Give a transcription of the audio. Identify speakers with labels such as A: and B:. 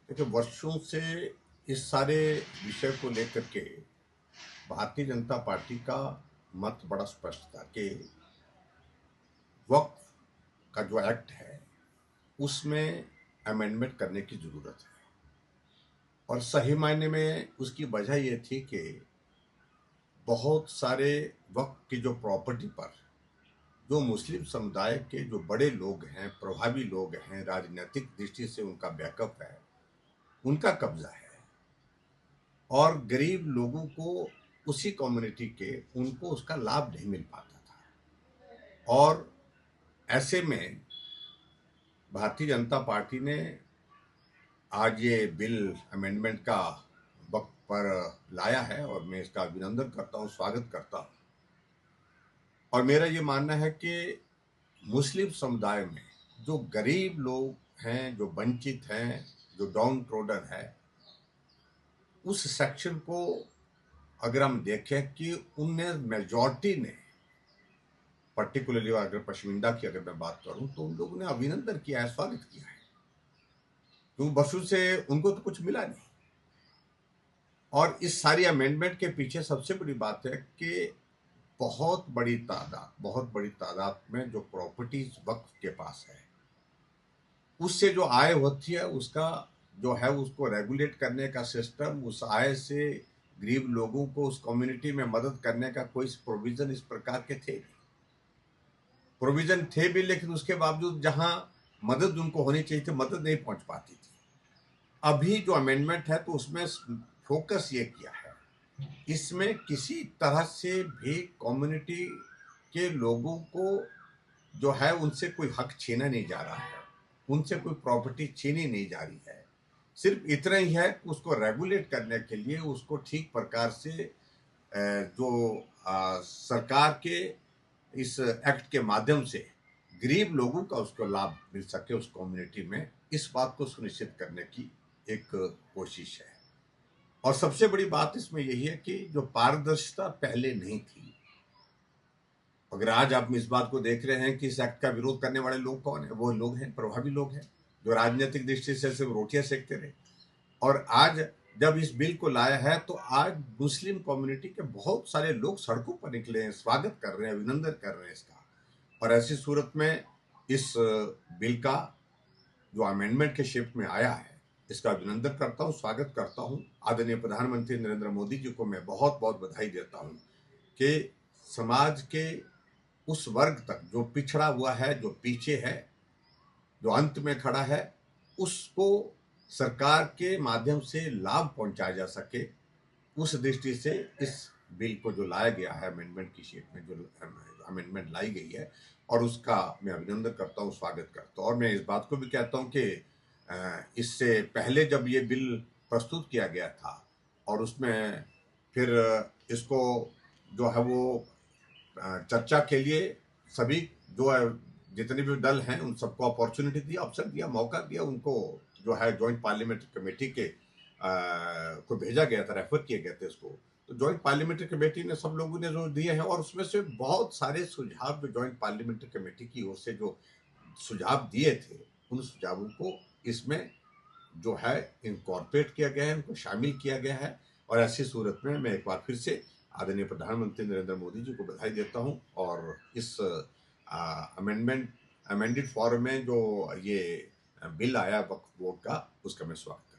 A: देखिए, वर्षों से इस सारे विषय को लेकर के भारतीय जनता पार्टी का मत बड़ा स्पष्ट था कि वक्फ का जो एक्ट है उसमें अमेंडमेंट करने की जरूरत है। और सही मायने में उसकी वजह यह थी कि बहुत सारे वक्फ की जो प्रॉपर्टी पर जो मुस्लिम समुदाय के जो बड़े लोग हैं, प्रभावी लोग हैं, राजनीतिक दृष्टि से उनका बैकअप है, उनका कब्जा है। और गरीब लोगों को, उसी कम्युनिटी के, उनको उसका लाभ नहीं मिल पाता था। और ऐसे में भारतीय जनता पार्टी ने आज ये बिल अमेंडमेंट का वक्त पर लाया है और मैं इसका अभिनंदन करता हूँ, स्वागत करता हूँ। और मेरा ये मानना है कि मुस्लिम समुदाय में जो गरीब लोग हैं, जो वंचित हैं, जो डाउन ट्रोडन है, उस सेक्शन को अगर हम देखें कि उनने मेजॉरिटी ने, पर्टिकुलरली अगर पश्मीना की अगर मैं बात करूं तो उन लोगों ने अभिनंदन किया है, स्वागत किया है, क्योंकि बसु से उनको तो कुछ मिला नहीं। और इस सारी अमेंडमेंट के पीछे सबसे बड़ी बात है कि बहुत बड़ी तादाद में जो प्रॉपर्टीज वक्फ के पास है, उससे जो आय होती है उसका जो है उसको रेगुलेट करने का सिस्टम, उस आय से गरीब लोगों को उस कम्युनिटी में मदद करने का कोई प्रोविजन इस प्रकार के थे नहीं। प्रोविजन थे भी, लेकिन उसके बावजूद जहां मदद उनको होनी चाहिए थी, मदद नहीं पहुंच पाती थी। अभी जो अमेंडमेंट है तो उसमें फोकस ये किया है, इसमें किसी तरह से भी कम्युनिटी के लोगों को जो है उनसे कोई हक छीना नहीं जा रहा है, उनसे कोई प्रॉपर्टी छीनी नहीं जा रही है। सिर्फ इतना ही है कि उसको रेगुलेट करने के लिए उसको ठीक प्रकार से जो सरकार के इस एक्ट के माध्यम से गरीब लोगों का उसको लाभ मिल सके उस कम्युनिटी में, इस बात को सुनिश्चित करने की एक कोशिश है। और सबसे बड़ी बात इसमें यही है कि जो पारदर्शिता पहले नहीं थी। अगर आज आप इस बात को देख रहे हैं कि इस एक्ट का विरोध करने वाले लोग कौन है, वो लोग हैं, प्रभावी लोग हैं, जो राजनीतिक दृष्टि से सिर्फ रोटियां सेकते रहे। और आज जब इस बिल को लाया है तो आज मुस्लिम कम्युनिटी के बहुत सारे लोग सड़कों पर निकले हैं, स्वागत कर रहे हैं, अभिनंदन कर रहे हैं इसका। और ऐसी सूरत में इस बिल का जो अमेंडमेंट के शेप में आया है, इसका अभिनंदन करता हूं, स्वागत करता हूं। आदरणीय प्रधानमंत्री नरेंद्र मोदी जी को मैं बहुत बहुत बधाई देता हूं कि समाज के उस वर्ग तक जो पिछड़ा हुआ है, जो पीछे है, जो अंत में खड़ा है, उसको सरकार के माध्यम से लाभ पहुंचाया जा सके, उस दृष्टि से इस बिल को जो लाया गया है, अमेंडमेंट की शेप में जो अमेंडमेंट लाई गई है, और उसका मैं अभिनंदन करता हूं, स्वागत करता हूं। और मैं इस बात को भी कहता हूं कि इससे पहले जब ये बिल प्रस्तुत किया गया था और उसमें फिर इसको जो है वो चर्चा के लिए सभी जो है जितने भी दल हैं उन सबको अपॉर्चुनिटी दी, अवसर दिया, मौका दिया, उनको जो है ज्वाइंट पार्लियामेंट्री कमेटी के को भेजा गया था, रेफर किए गए थे इसको। तो ज्वाइंट पार्लियामेंट्री कमेटी ने, सब लोगों ने जो दिए हैं, और उसमें से बहुत सारे सुझाव जो ज्वाइंट पार्लियामेंट्री कमेटी की ओर से जो सुझाव दिए थे, उन सुझावों को इसमें जो है इनकॉर्पोरेट किया गया है, उनको शामिल किया गया है। और ऐसी सूरत में मैं एक बार फिर से आदरणीय प्रधानमंत्री नरेंद्र मोदी जी को बधाई देता हूं और इस अमेंडमेंट अमेंडेड फॉर्म में जो ये बिल आया वक्फ बोर्ड का, उसका मैं स्वागत करता हूं।